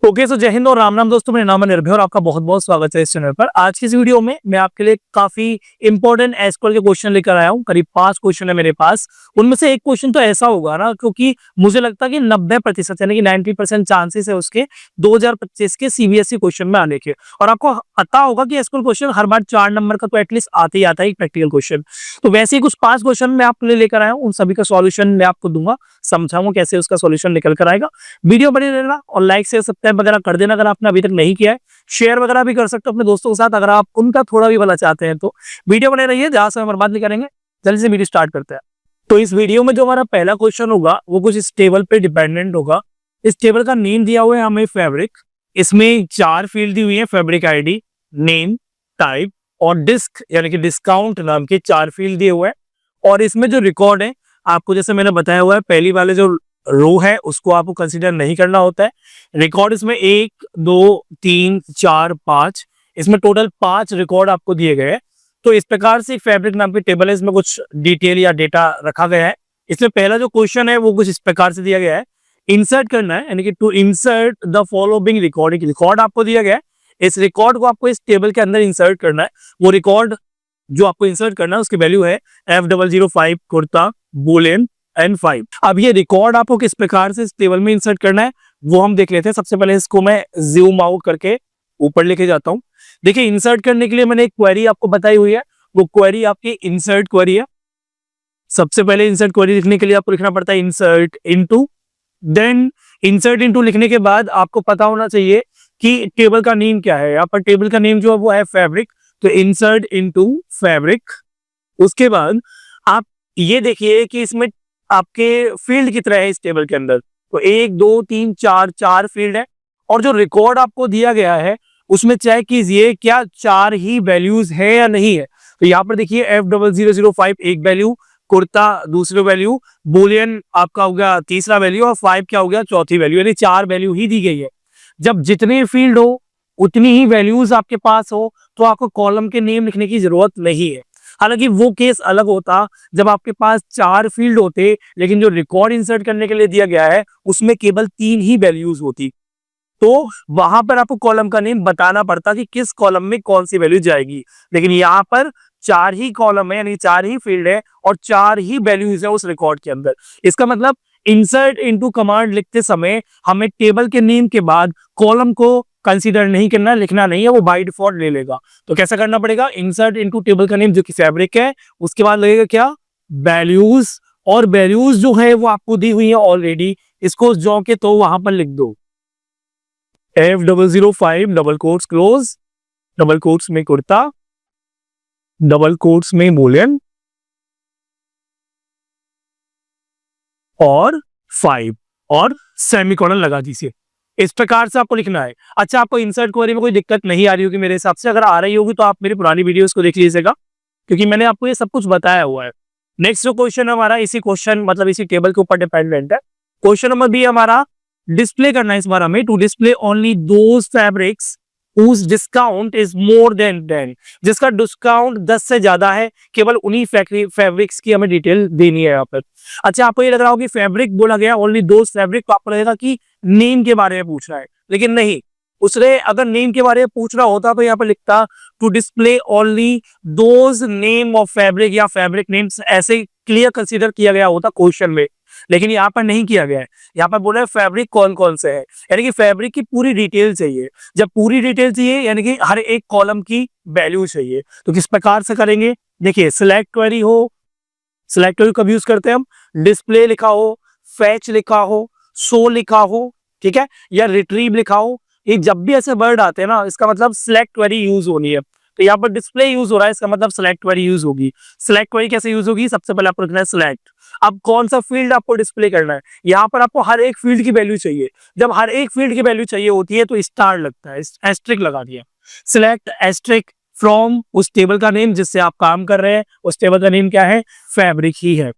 Okay, सो जय हिंद और राम राम दोस्तों। मेरा नाम है निर्भय और आपका बहुत बहुत स्वागत है इस चैनल पर। आज की इस वीडियो में मैं आपके लिए काफी इंपॉर्टेंट एसक्यूएल के क्वेश्चन लेकर आया हूँ। करीब 5 क्वेश्चन है मेरे पास। उनमें से एक क्वेश्चन तो ऐसा होगा ना, क्योंकि मुझे लगता है कि 90% यानी कि 90% चांसेस है उसके 2025 के सीबीएसई क्वेश्चन में आने के। और आपको पता होगा कि एसक्यूएल क्वेश्चन हर बार 4 नंबर का तो एटलीस्ट आते ही आता है, प्रैक्टिकल क्वेश्चन। तो वैसे ही कुछ 5 क्वेश्चन मैं आपके लिए लेकर आया हूँ। उन सभी का सॉल्यूशन मैं आपको दूंगा, समझाऊंगा कैसे उसका सॉल्यूशन निकल कर आएगा। वीडियो बने रहना और लाइक से सब्सक्राइब वगैरह कर देना अगर आपने अभी तक नहीं किया है। शेयर वगैरह भी कर सकते हो अपने दोस्तों के साथ अगर आप उनका थोड़ा भी भला चाहते हैं तो। वीडियो बने रहिए, जहां से हम बर्बाद नहीं करेंगे। जल्दी से वीडियो स्टार्ट करते हैं। तो इस वीडियो में जो हमारा पहला क्वेश्चन होगा वो कुछ इस टेबल पे डिपेंडेंट होगा। इस टेबल का नेम दिया हुआ है हमें फैब्रिक। इसमें 4 फील्ड दी हुई है, फैब्रिक आईडी, नेम, टाइप और डिस्क यानी कि डिस्काउंट नाम के 4 फील्ड दिए हुए हैं। और इसमें जो रिकॉर्ड है, आपको जैसे मैंने बताया हुआ है, पहली वाले जो रो है उसको आपको कंसीडर नहीं करना होता है। रिकॉर्ड इसमें 1 2 3 4 5, इसमें टोटल 5 रिकॉर्ड आपको दिए गए हैं। तो इस प्रकार से फैब्रिक नाम की टेबल है, इसमें कुछ डिटेल या डेटा रखा गया है। इसमें पहला जो क्वेश्चन है वो कुछ इस प्रकार से दिया गया है, इंसर्ट करना है, यानी कि to insert the following record. Record आपको दिया गया है, इस रिकॉर्ड को आपको इस टेबल के अंदर इंसर्ट करना है। वो रिकॉर्ड जो आपको इंसर्ट करना है उसकी वैल्यू है F005 कुर्ता बूलियन N5। अब ये रिकॉर्ड आपको किस प्रकार से इस टेबल में इंसर्ट करना है वो हम देख लेते हैं। सबसे पहले इसको मैं जूम आउट करके ऊपर लेके जाता हूं। देखिए, इंसर्ट करने के लिए मैंने एक क्वेरी आपको बताई हुई है, वो क्वेरी आपकी इंसर्ट क्वेरी है। सबसे पहले इंसर्ट क्वेरी लिखने के लिए आपको लिखना पड़ता है insert into. Then insert into लिखने के बाद आपको पता होना चाहिए कि टेबल का नेम क्या है। यहाँ पर टेबल का नेम जो है वो है फैब्रिक, तो इंसर्ट इनटू फैब्रिक। उसके बाद आप ये देखिए कि इसमें आपके फील्ड कितना है इस टेबल के अंदर। तो 1 2 3 4 फील्ड है। और जो रिकॉर्ड आपको दिया गया है उसमें चेक कीजिए क्या 4 ही वैल्यूज है या नहीं है। तो यहाँ पर देखिए F0005 एक वैल्यू, कुर्ता दूसरी वैल्यू, बुलियन आपका हो गया तीसरा वैल्यू और 5 क्या हो गया चौथी वैल्यू, यानी 4 वैल्यू ही दी गई है। जब जितने फील्ड हो उतनी ही वैल्यूज आपके पास हो तो आपको कॉलम के नेम लिखने की जरूरत नहीं है। हालांकि वो केस अलग होता जब आपके पास 4 फील्ड होते, लेकिन जो रिकॉर्ड इंसर्ट करने के लिए दिया गया है उसमें केवल 3 ही वैल्यूज होती, तो वहां पर आपको कॉलम का नेम बताना पड़ता कि किस कॉलम में कौन सी वैल्यू जाएगी। लेकिन यहाँ पर 4 ही कॉलम है, यानी 4 ही फील्ड है और 4 ही वैल्यूज है उस रिकॉर्ड के अंदर। इसका मतलब इंसर्ट इनटू कमांड लिखते समय हमें टेबल के नेम के बाद कॉलम को कंसीडर नहीं करना, लिखना नहीं है, वो बाय डिफॉल्ट ले लेगा। तो कैसा करना पड़ेगा, इंसर्ट इनटू टेबल का नेम जो कि फैब्रिक है, उसके बाद लगेगा क्या, वैल्यूज। और वैल्यूज जो है वो आपको दी हुई है ऑलरेडी, इसको जो के तो वहां पर लिख दो F005 double quotes close, double quotes में कुर्ता, डबल कोट्स में बुलियन और 5 और सेमीकोलन लगा दीजिए। इस प्रकार से आपको लिखना है। अच्छा, आपको इंसर्ट क्वेरी में कोई दिक्कत नहीं आ रही होगी मेरे हिसाब से। अगर आ रही होगी तो आप मेरी पुरानी वीडियोस को देख लीजिएगा, क्योंकि मैंने आपको ये सब कुछ बताया हुआ है। नेक्स्ट जो क्वेश्चन हमारा इसी क्वेश्चन मतलब इसी टेबल के ऊपर डिपेंडेंट है। क्वेश्चन नंबर बी हमारा डिस्प्ले करना है इस बार हमें, to display only those fabrics whose discount is more than 10, जिसका डिस्काउंट 10 से ज्यादा है, केवल उन्हीं फैब्रिक्स की हमें डिटेल देनी है यहाँ पर। अच्छा, आपको ये लग रहा हो कि फैब्रिक बोला गया ओनली दोज फैब्रिक, तो आपको लगेगा कि नेम के बारे में पूछ रहा है, लेकिन नहीं। उसने अगर नेम के बारे में पूछ रहा होता तो यहाँ पर लिखता to display only those name of fabric या फैब्रिक नेम्स, ऐसे क्लियर कंसीडर किया गया होता क्वेश्चन में। लेकिन यहाँ पर नहीं किया गया है। यहाँ पर बोला है फैब्रिक कौन कौन से है, यानी कि फैब्रिक की पूरी डिटेल चाहिए। जब पूरी डिटेल चाहिए यानी कि हर एक कॉलम की वैल्यू चाहिए, तो किस प्रकार से करेंगे, देखिए सिलेक्ट क्वेरी हो, सिलेक्ट क्वेरी कब यूज करते हैं हम, डिस्प्ले लिखा हो, फैच लिखा हो, शो लिखा हो, ठीक है, या रिट्रीव लिखा हो। ये जब भी ऐसे वर्ड आते हैं ना, इसका मतलब सिलेक्ट क्वेरी यूज होनी है। तो यहाँ पर डिस्प्ले यूज हो रहा है, इसका मतलब सिलेक्ट क्वेरी यूज होगी। सिलेक्ट क्वेरी कैसे यूज होगी, सबसे पहले आपको लिखना है सिलेक्ट। अब कौन सा फील्ड आपको डिस्प्ले करना है, यहाँ पर आपको हर एक फील्ड की वैल्यू चाहिए। जब हर एक फील्ड की वैल्यू चाहिए होती है तो स्टार लगता है, एस्ट्रिक लगा दिया। सिलेक्ट एस्ट्रिक फ्रॉम उस टेबल का नेम जिससे आप काम कर रहे हैं, उस टेबल का नेम क्या है, फैब्रिक ही है।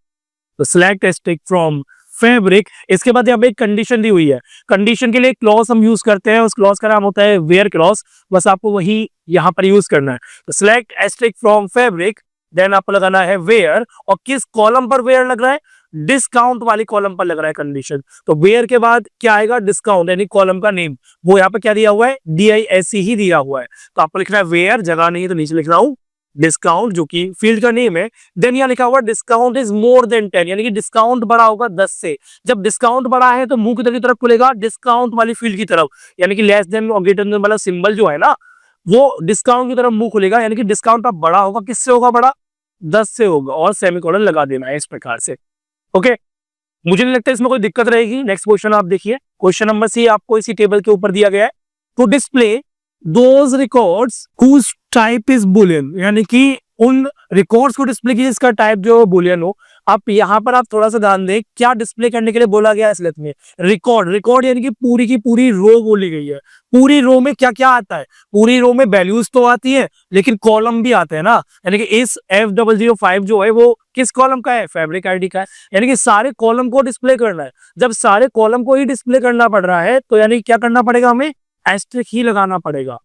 तो सिलेक्ट एस्ट्रिक फ्रॉम फैब्रिक। इसके बाद यहाँ पे एक कंडीशन दी हुई है, कंडीशन के लिए क्लॉज हम यूज करते हैं, उस क्लॉज का नाम होता है वेयर क्लॉज, बस आपको वही यहाँ पर यूज करना है। तो select asterisk from fabric, then आपको लगाना है वेयर, और किस कॉलम पर वेयर लग रहा है, डिस्काउंट वाली कॉलम पर लग रहा है कंडीशन, तो वेयर के बाद क्या आएगा, डिस्काउंट यानी कॉलम का नेम, वो यहाँ पे क्या दिया हुआ है, DISC ही दिया हुआ है, तो आपको लिखना है वेयर, जगह नहीं है तो नीचे लिख रहा हूँ डिस्काउंट जो कि फील्ड का नेम है। देन यहाँ लिखा हुआ डिस्काउंट इज मोर देन 10, यानी कि डिस्काउंट बड़ा होगा 10 से। जब डिस्काउंट बड़ा है तो मुंह की तरफ खुलेगा डिस्काउंट वाली फील्ड की तरफ, यानी कि लेस देन और ग्रेटर देन वाला सिंबल जो है ना वो डिस्काउंट की तरफ मुंह खुलेगा, यानी कि डिस्काउंट अब बड़ा होगा, किससे होगा बड़ा, 10 से होगा, और सेमीकोलन लगा देना है इस प्रकार से। ओके, मुझे नहीं लगता इसमें कोई दिक्कत रहेगी। नेक्स्ट क्वेश्चन आप देखिए, क्वेश्चन नंबर सी आपको इसी टेबल के ऊपर दिया गया है, to display those records whose type is boolean, यानी कि उन रिकॉर्ड्स को डिस्प्ले कीजिए जिसका टाइप जो बुलियन हो। आप यहाँ पर आप थोड़ा सा ध्यान दें, क्या डिस्प्ले करने के लिए बोला गया है इस लेख में, रिकॉर्ड, रिकॉर्ड यानी कि पूरी की पूरी रो बोली गई है। पूरी रो में क्या क्या आता है, पूरी रो में वैल्यूज तो आती है लेकिन कॉलम भी आते हैं ना, यानी कि इस F005 जो है वो किस कॉलम का है, फैब्रिक आईडी का है, यानी कि सारे कॉलम को डिस्प्ले करना है। जब सारे कॉलम को ही डिस्प्ले करना पड़ रहा है तो यानी क्या करना पड़ेगा, हमें एस्टेरिस्क ही लगाना पड़ेगा।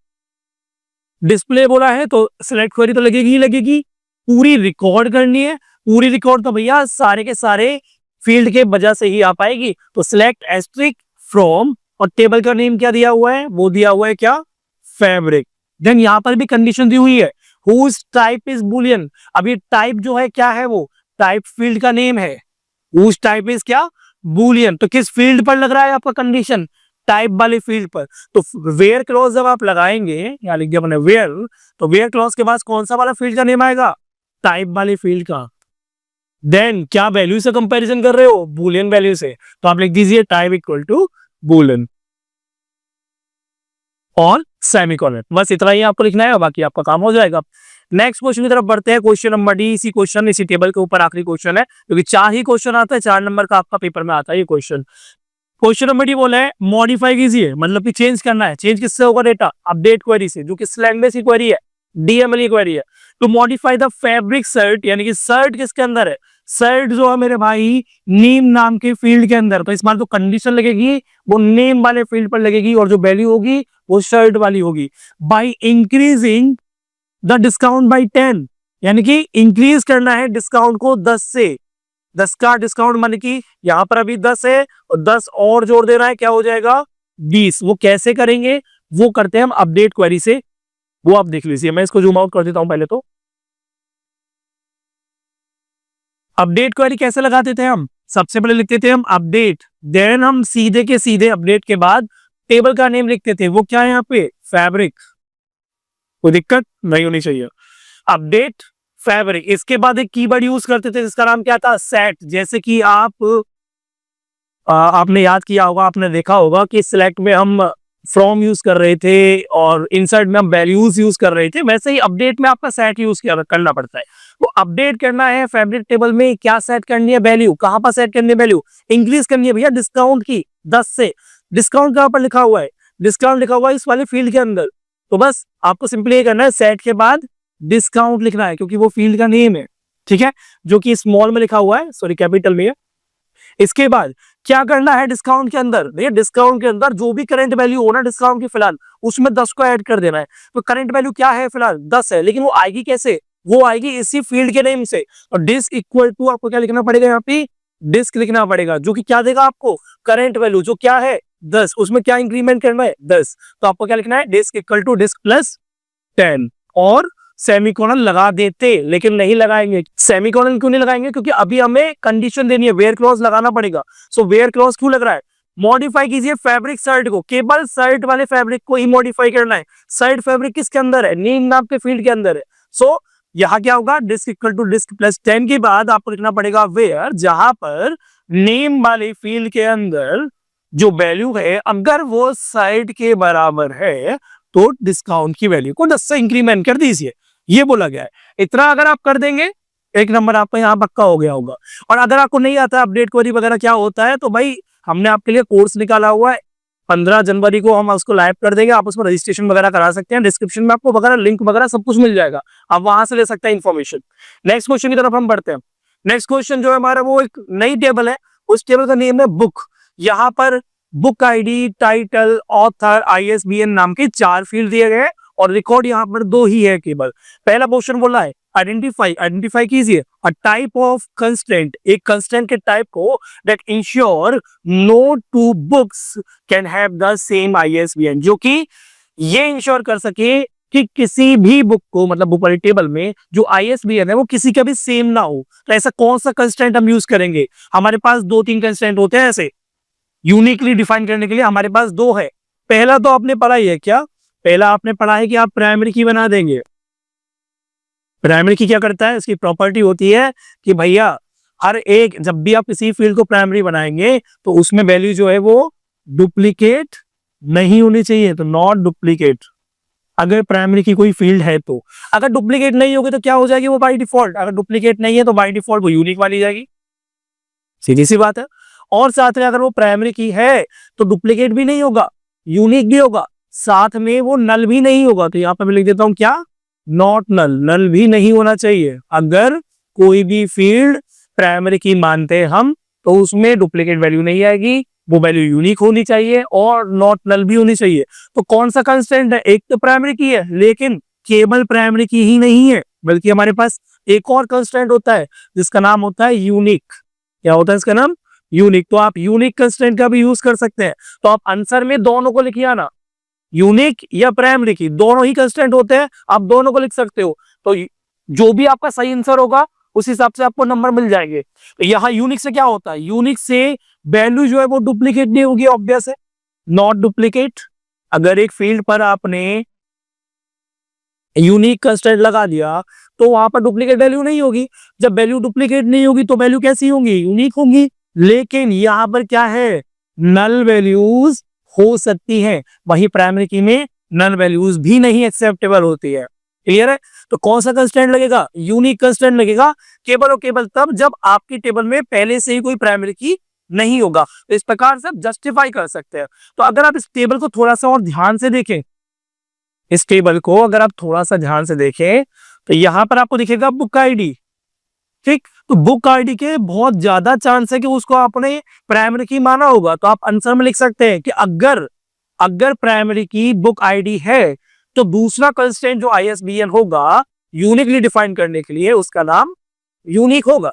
डिस्प्ले बोला है तो सिलेक्ट क्वेरी तो लगेगी ही लगेगी, पूरी रिकॉर्ड करनी है, पूरी रिकॉर्ड तो भैया सारे के सारे फील्ड के वजह से ही आ पाएगी, तो सिलेक्ट एस्टेरिस्क फ्रॉम, और टेबल का नेम क्या दिया हुआ है, वो दिया हुआ है क्या, फैब्रिक। देन यहां पर भी कंडीशन दी हुई है, हुज टाइप इज बुलियन, अभी टाइप जो है क्या है, वो टाइप फील्ड का नेम है, हुज टाइप इज क्या, बुलियन, तो किस फील्ड पर लग रहा है आपका कंडीशन, टाइप वाली फील्ड पर। तो वेयर क्लॉज जब आप लगाएंगे, या लिख दिया मैंने वेयर, तो वेयर क्लॉज के पास कौन सा वाला फील्ड का नेम आएगा, टाइप वाली फील्ड का। देन क्या वैल्यू से कंपैरिजन कर रहे हो, बुलियन वैल्यू से, तो आप लिख दीजिए टाइप इक्वल टू बुलियन और सेमीकोलन, बस इतना ही आपको लिखना है, बाकी आपका काम हो जाएगा। नेक्स्ट क्वेश्चन की तरफ बढ़ते हैं, क्वेश्चन नंबर डी, इसी क्वेश्चन इसी टेबल के ऊपर आखिरी क्वेश्चन है, क्योंकि 4 ही क्वेश्चन आता है, 4 नंबर का आपका पेपर में आता है ये क्वेश्चन। क्वेश्चन नंबर डी बोला है मॉडिफाई कीजिए, मतलब कि चेंज करना है, चेंज किससे होगा डेटा, अपडेट क्वेरी से, जो कि लैंग्वेज की क्वेरी है, DML की क्वेरी है। तो मॉडिफाई द फैब्रिक सर्ट, यानी कि सर्ट किसके अंदर है, सर्ट जो है मेरे भाई नेम नाम के फील्ड के अंदर, तो इस बार जो कंडीशन लगेगी वो नेम वाले फील्ड पर लगेगी और जो वैल्यू होगी वो शर्ट वाली होगी। By increasing the discount bye 10, यानी कि इंक्रीज करना है डिस्काउंट को 10 से, 10 का डिस्काउंट, मान की यहाँ पर अभी 10 है और 10 और जोड़ देना है, क्या हो जाएगा 20। वो कैसे करेंगे, वो करते हैं हम अपडेट क्वेरी से, वो आप देख लीजिए, मैं इसको जूम आउट कर देता हूं पहले। तो अपडेट क्वेरी कैसे लगाते थे हम, सबसे पहले लिखते थे हम अपडेट, देन हम सीधे के सीधे अपडेट के बाद टेबल का नेम लिखते थे, वो क्या है यहाँ पे, फैब्रिक, कोई दिक्कत नहीं होनी चाहिए, अपडेट फैब्रिक। इसके बाद एक कीवर्ड यूज करते थे जिसका नाम क्या था, सेट, जैसे कि आपने याद किया होगा, आपने देखा होगा कि सिलेक्ट में हम फ्रॉम यूज कर रहे थे और इंसर्ट में हम वैल्यूज यूज कर रहे थे, वैसे ही अपडेट में आपका सेट यूज करना पड़ता है। तो अपडेट करना है फैब्रिक टेबल में, क्या सेट करनी है, वैल्यू, कहां पर सेट करनी है वैल्यू, इंक्रीज करनी है भैया डिस्काउंट की 10 से, डिस्काउंट कहां पर लिखा हुआ है, डिस्काउंट लिखा हुआ है इस वाले फील्ड के अंदर, तो बस आपको सिंपली ये करना है, सेट के बाद डिस्काउंट लिखना है, क्योंकि वो फील्ड का नेम है, ठीक है, जो कि स्मॉल में लिखा हुआ है, सॉरी कैपिटल में है। इसके बाद क्या करना है डिस्काउंट के अंदर, देखिए डिस्काउंट के अंदर जो भी करंट वैल्यू हो ना डिस्काउंट की फिलहाल, उसमें 10 को ऐड कर देना है। तो करंट वैल्यू क्या है फिलहाल 10 है, लेकिन वो आएगी कैसे, वो आएगी इसी फील्ड के नेम से, और डिस्क इक्वल टू आपको क्या लिखना पड़ेगा, यहाँ पे डिस्क लिखना पड़ेगा, जो कि क्या देगा आपको, करंट वैल्यू जो क्या है 10, उसमें क्या इंक्रीमेंट करना है 10, तो आपको क्या लिखना है, disc equal to disc plus 10, और सेमीकोलन लगा देते, लेकिन नहीं लगाएंगे। सेमीकोलन क्यों नहीं लगाएंगे, क्योंकि अभी हमें कंडीशन देनी है, वेयर क्लॉज लगाना पड़ेगा। सो वेयर क्लॉज क्यों लग रहा है, मॉडिफाई कीजिए फैब्रिक सर्ट को, केवल सर्ट वाले फैब्रिक को ही मॉडिफाई करना है। सर्ट फैब्रिक किसके अंदर है, नेम नाम के फील्ड के अंदर है। सो यहाँ क्या होगा, disc equal to disc plus 10 के बाद आपको लिखना पड़ेगा वेयर, जहां पर नेम वाले फील्ड के अंदर जो वैल्यू है अगर वो साइड के बराबर है तो डिस्काउंट की वैल्यू को 10 से इंक्रीमेंट कर दीजिए, ये बोला गया है। इतना अगर आप कर देंगे, एक नंबर आपका यहाँ पक्का हो गया होगा। और अगर आपको नहीं आता अपडेट क्वेरी वगैरह क्या होता है, तो भाई हमने आपके लिए कोर्स निकाला हुआ है, 15 जनवरी को हम उसको लाइव कर देंगे, आप उसमें रजिस्ट्रेशन वगैरह करा सकते हैं, डिस्क्रिप्शन में आपको वगैरह लिंक वगैरह सब कुछ मिल जाएगा, आप वहां से ले सकते हैं इन्फॉर्मेशन। नेक्स्ट क्वेश्चन की तरफ हम बढ़ते हैं। नेक्स्ट क्वेश्चन जो है हमारा, वो एक नई टेबल है, उस टेबल का नेम है बुक। यहाँ पर book ID, title, author, ISBN नाम के 4 फील्ड दिए गए हैं, और रिकॉर्ड यहाँ पर 2 ही है केवल। पहला क्वेश्चन बोला है आइडेंटिफाई, आइडेंटिफाई कीजिए, अ टाइप ऑफ कंस्टेंट, एक कंस्टेंट के टाइप को that ensure no two books can have the same ISBN, जो कि ये इंश्योर कर सके कि किसी भी बुक को, मतलब बुक वाली टेबल में जो ISBN है वो किसी का भी सेम ना हो। तो ऐसा कौन सा कंस्टेंट हम यूज करेंगे? हमारे पास 2-3 कंस्टेंट होते हैं ऐसे यूनिकली डिफाइन करने के लिए, हमारे पास 2 है। पहला तो आपने पढ़ा ही है, क्या? पहला आपने पढ़ा है कि आप प्राइमरी की बना देंगे। प्राइमरी की क्या करता है? इसकी प्रॉपर्टी होती है कि भैया हर एक, जब भी आप किसी फील्ड को प्राइमरी बनाएंगे तो उसमें वैल्यू जो है वो डुप्लीकेट नहीं होनी चाहिए, तो नॉट डुप्लीकेट। अगर प्राइमरी की कोई फील्ड है तो अगर डुप्लीकेट नहीं होगी तो क्या हो जाएगी वो बाय डिफॉल्ट? अगर डुप्लीकेट नहीं है तो बाय डिफॉल्ट वो यूनिक वाली जाएगी, सीधी सी बात है। और साथ में अगर वो प्राइमरी की है तो डुप्लीकेट भी नहीं होगा, यूनिक भी होगा, साथ में वो नल भी नहीं होगा। तो यहां पर मैं लिख देता हूं क्या? नॉट नल, नल भी नहीं होना चाहिए। अगर कोई भी फील्ड प्राइमरी की मानते हैं हम तो उसमें डुप्लीकेट वैल्यू नहीं आएगी, वो वैल्यू यूनिक होनी चाहिए और नॉट नल भी होनी चाहिए। तो कौन सा कंस्टेंट है? एक तो प्राइमरी की है, लेकिन केवल प्राइमरी की ही नहीं है, बल्कि हमारे पास एक और कंस्टेंट होता है जिसका नाम होता है यूनिक। क्या होता है इसका नाम? यूनिक। तो आप यूनिक कंस्टेंट का भी यूज कर सकते हैं। तो आप आंसर में दोनों को लिखिए आना, यूनिक या प्राइमरी की, दोनों ही कंस्टेंट होते हैं, आप दोनों को लिख सकते हो। तो जो भी आपका सही आंसर होगा उस हिसाब से आपको नंबर मिल जाएंगे। तो यहाँ यूनिक से क्या होता है? यूनिक से वैल्यू जो है वो डुप्लीकेट नहीं होगी, ऑब्वियस है, नॉट डुप्लीकेट। अगर एक फील्ड पर आपने यूनिक कंस्टेंट लगा दिया तो वहां पर डुप्लीकेट वैल्यू नहीं होगी। जब वैल्यू डुप्लीकेट नहीं होगी तो वैल्यू कैसी होंगी? यूनिक होंगी। लेकिन यहाँ पर क्या है? नल वैल्यूज हो सकती हैं, वही प्राइमरी की में नल वैल्यूज भी नहीं एक्सेप्टेबल होती है। क्लियर है? तो कौन सा कंस्टेंट लगेगा? यूनिक कंस्टेंट लगेगा, केवल और केवल तब जब आपकी टेबल में पहले से ही कोई प्राइमरी की नहीं होगा। तो इस प्रकार से आप जस्टिफाई कर सकते हैं। तो अगर आप इस टेबल को थोड़ा सा और ध्यान से देखें, इस टेबल को अगर आप थोड़ा सा ध्यान से देखें तो यहां पर आपको दिखेगा बुक आईडी। ठीक, तो बुक आईडी के बहुत ज्यादा चांस है कि उसको आपने प्राइमरी की माना होगा। तो आप आंसर में लिख सकते हैं कि अगर अगर प्राइमरी की बुक आईडी है तो दूसरा कंस्टेंट जो ISBN होगा यूनिकली डिफाइन करने के लिए, उसका नाम यूनिक होगा।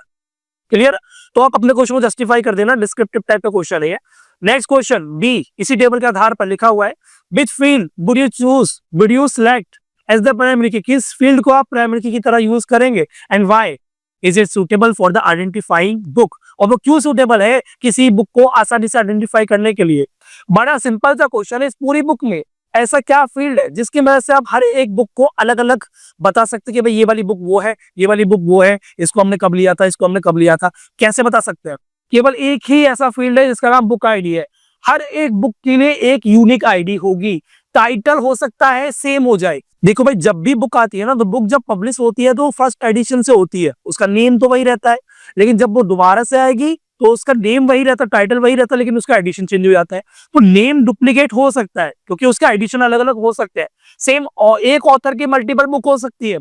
क्लियर? तो आप अपने क्वेश्चन को जस्टिफाई कर देना, डिस्क्रिप्टिव टाइप का क्वेश्चन है। नेक्स्ट क्वेश्चन बी, इसी टेबल के आधार पर लिखा हुआ है, which field would you choose, would you select as the primary key, किस फील्ड को आप प्राइमरी की तरह यूज करेंगे, and why is it suitable for the identifying book, और वो क्यों सुटेबल है किसी बुक को आसानी से आइडेंटिफाई करने के लिए। बड़ा सिंपल सा क्वेश्चन है। इस पूरी बुक में ऐसा क्या फील्ड है जिसकी वजह से आप हर एक बुक को अलग अलग बता सकते हैं कि भाई ये वाली बुक वो है, ये वाली बुक वो है, इसको हमने कब लिया था, इसको हमने कब लिया था, कैसे बता सकते हैं? केवल एक ही ऐसा फील्ड है जिसका नाम बुक आईडी है। हर एक बुक के लिए एक यूनिक आईडी होगी। टाइटल हो सकता है सेम हो जाए। देखो भाई, जब भी बुक आती है ना, तो बुक जब पब्लिश होती है तो फर्स्ट एडिशन से होती है, उसका नेम तो वही रहता है। लेकिन जब वो दोबारा से आएगी तो उसका नेम वही रहता है, टाइटल वही रहता है, लेकिन उसका एडिशन चेंज हो जाता है। तो नेम डुप्लीकेट हो सकता है क्योंकि उसका एडिशन अलग अलग हो सकते हैं। सेम एक ऑथर की मल्टीपल बुक हो सकती है।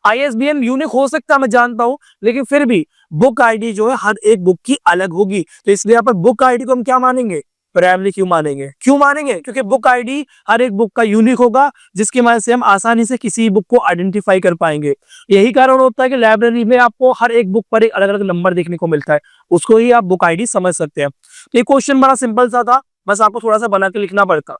ISBN यूनिक हो सकता है, मैं जानता हूं, लेकिन फिर भी बुक आईडी जो है हर एक बुक की अलग होगी। तो इसलिए यहाँ पर बुक आईडी को हम क्या मानेंगे? प्राइमरी क्यों मानेंगे? क्यों मानेंगे? क्योंकि बुक आईडी हर एक बुक का यूनिक होगा, जिसकी मदद से हम आसानी से किसी बुक को आइडेंटिफाई कर पाएंगे। यही कारण होता है कि लाइब्रेरी में आपको हर एक बुक पर एक अलग अलग नंबर देखने को मिलता है, उसको ही आप बुक आईडी समझ सकते हैं। तो ये क्वेश्चन बड़ा सिंपल सा था, बस आपको थोड़ा सा बना के लिखना पड़ता।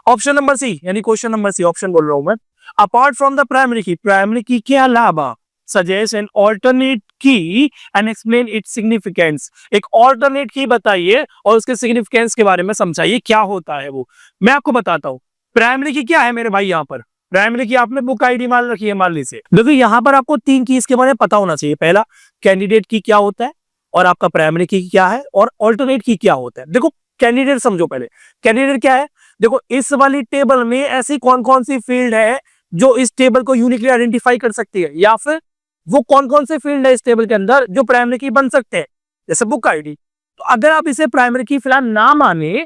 ऑप्शन नंबर सी, यानी क्वेश्चन नंबर सी, ऑप्शन बोल रहा हूं मैं, अपार्ट फ्रॉम द प्राइमरी की के अलावा सजेस्ट एन ऑल्टरनेट की एंड एक्सप्लेन इट्स सिग्निफिकेंस। एक ऑल्टरनेट की बताइए और उसके सिग्निफिकेंस के बारे में समझाइए, क्या होता है वो। मैं आपको बताता हूँ। प्राइमरी की क्या है मेरे भाई, यहाँ पर प्राइमरी की आपने बुक आईडी मान रखी है, मान लीजिए। देखिए यहाँ पर आपको 3 कीज के बारे में पता होना चाहिए। पहला, कैंडिडेट की क्या होता है, और आपका प्राइमरी की क्या है, और ऑल्टरनेट की क्या होता है। देखो कैंडिडेट समझो पहले। कैंडिडेट क्या है? देखो इस वाली टेबल में ऐसी कौन कौन सी फील्ड है जो इस टेबल को यूनिकली आइडेंटिफाई कर सकती है, या फिर वो कौन कौन से फील्ड है इस टेबल के अंदर जो प्राइमरी की बन सकते हैं, जैसे बुक आईडी। तो अगर आप इसे प्राइमरी की फिलहाल ना माने,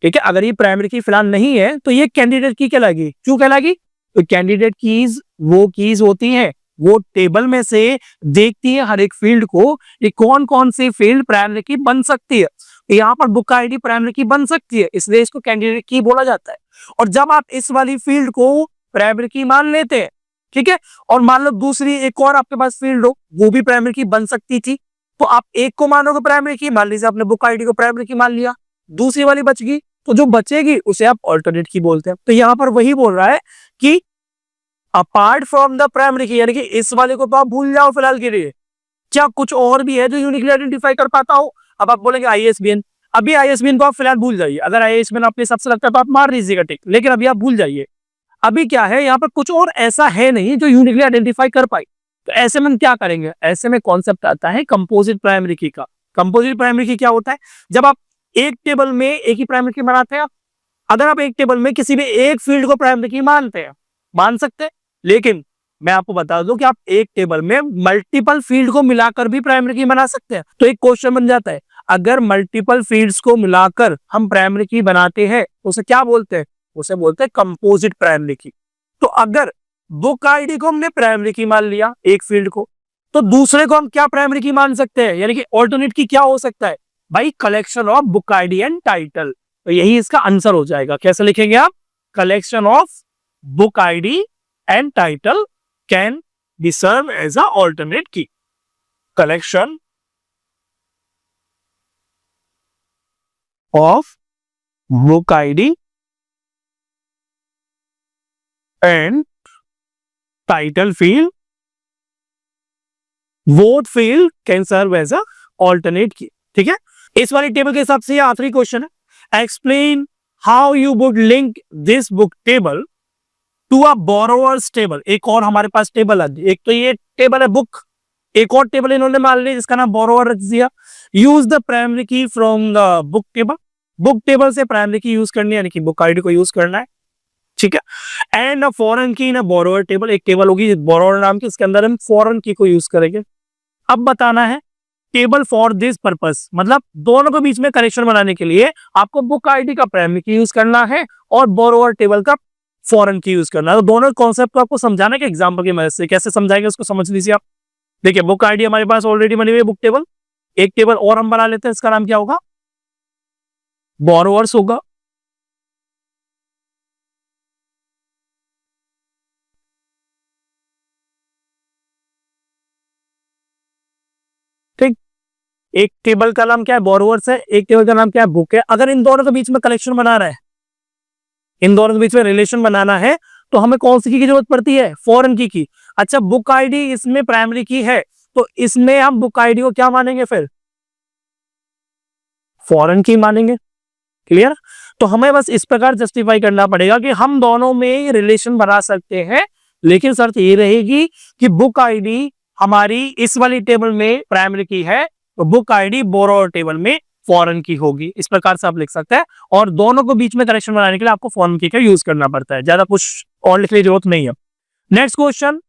ठीक है, अगर ये प्राइमरी की फिलहाल नहीं है तो ये कैंडिडेट की कहलाएगी। क्यों कहलाएगी? तो कैंडिडेट कीज वो कीज होती हैं, वो टेबल में से देखती है हर एक फील्ड को, ये कौन कौन सी फील्ड प्राइमरी की बन सकती है। यहाँ पर बुक आईडी प्राइमरी की बन सकती है, इसलिए इसको कैंडिडेट की बोला जाता है। और जब आप इस वाली फील्ड को प्राइमरी की मान लेते हैं ठीक है। और मान लो दूसरी एक और आपके पास फील्ड हो, वो भी प्राइमरी की बन सकती थी, तो आप एक को मानोगे प्राइमरी की, मान लीजिए आपने बुक आईडी को प्राइमरी की मान लिया, दूसरी वाली बच गई, तो जो बचेगी उसे आप ऑल्टरनेट की बोलते हैं। तो यहाँ पर वही बोल रहा है कि अपार्ट फ्रॉम द प्राइमरी की, यानी कि इस वाले को तो आप भूल जाओ फिलहाल के लिए, क्या कुछ और भी है जो यूनिकली आइडेंटिफाई कर पाता हो। अब आप बोलेंगे आईएसबीएन, अभी आईएसबीएन को आप फिलहाल भूल जाइए, अगर आईएसबीएन आपके हिसाब से लगता है तो आप मार दीजिएगा टिक, लेकिन अभी आप भूल जाइए। अभी क्या है, यहाँ पर कुछ और ऐसा है नहीं जो यूनिकली आइडेंटिफाई कर पाए, तो ऐसे में हम क्या करेंगे, ऐसे में कॉन्सेप्ट आता है कंपोजिट प्राइमरी की का। कंपोजिट प्राइमरी की क्या होता है, जब आप एक टेबल में एक ही प्राइमरी की बनाते हैं, अगर आप एक टेबल में किसी भी एक फील्ड को प्राइमरी की मानते हैं, मान सकते हैं, लेकिन मैं आपको बता दूं कि आप एक टेबल में मल्टीपल फील्ड को मिलाकर भी प्राइमरी की बना सकते हैं। तो एक क्वेश्चन बन जाता है, अगर मल्टीपल फील्ड्स को मिलाकर हम प्राइमरी की बनाते हैं तो उसे क्या बोलते हैं, उसे बोलते हैं कंपोजिट प्राइमरी की। तो अगर बुक आईडी को हमने प्राइमरी की मान लिया एक फील्ड को, तो दूसरे को हम क्या प्राइमरी की मान सकते हैं, यानी कि ऑल्टरनेट की क्या हो सकता है भाई, collection of book ID and title. तो यही इसका आंसर हो जाएगा। कैसे लिखेंगे आप, collection of book ID and title can be served as a alternate key. Collection of book ID and title field, both field can serve as a alternate key. ठीक है, इस वाली टेबल के हिसाब से ये आखिरी क्वेश्चन है। Explain how you would link this book table to a borrowers table. एक और हमारे पास टेबल है, एक तो ये टेबल है बुक, एक और टेबल इन्होंने मान ली जिसका नाम बोरोवर रख दिया। यूज द प्राइमरी की from the book table, book table से प्राइमरी की यूज करनी है, यानी कि बुक आईडी को यूज करना है, ठीक है। एंड अ फॉरेन की इन अ बोरोवर टेबल, एक टेबल होगी बोरोवर नाम की, इसके अंदर हम फॉरेन की को यूज करेंगे। अब बताना है टेबल फॉर दिस पर्पस, मतलब दोनों के बीच में कनेक्शन बनाने के लिए आपको बुक आईडी का प्राइमरी की यूज करना है और बोरोवर टेबल का फॉरेन की यूज करना है। तो दोनों कॉन्सेप्ट को आपको समझाना है कि एग्जांपल की मदद से। कैसे समझाएंगे उसको समझ लीजिए आप। देखिए बुक आईडी हमारे पास ऑलरेडी बनी हुई है बुक टेबल, एक टेबल और हम बना लेते हैं, इसका नाम क्या होगा, बोरोवर्स होगा। ठीक, एक टेबल का नाम क्या है, बोरोवर्स है, एक टेबल का नाम क्या है, बुक है। अगर इन दोनों के बीच में कनेक्शन बना रहा है, इन दोनों के बीच में रिलेशन बनाना है, तो हमें कौन सी की जरूरत पड़ती है, फॉरेन की। अच्छा बुक आईडी इसमें प्राइमरी की है, तो इसमें हम बुक आईडी को क्या मानेंगे, फिर फॉरेन की मानेंगे। क्लियर। तो हमें बस इस प्रकार जस्टिफाई करना पड़ेगा कि हम दोनों में रिलेशन बना सकते हैं, लेकिन शर्त ये रहेगी कि बुक आईडी हमारी इस वाली टेबल में प्राइमरी की है, तो बुक आईडी बोरोवर टेबल में फॉरेन की होगी। इस प्रकार से आप लिख सकते हैं, और दोनों को बीच में कनेक्शन बनाने के लिए आपको फॉरेन की का यूज करना पड़ता है, ज्यादा कुछ और लिखने की जरूरत नहीं है। नेक्स्ट क्वेश्चन,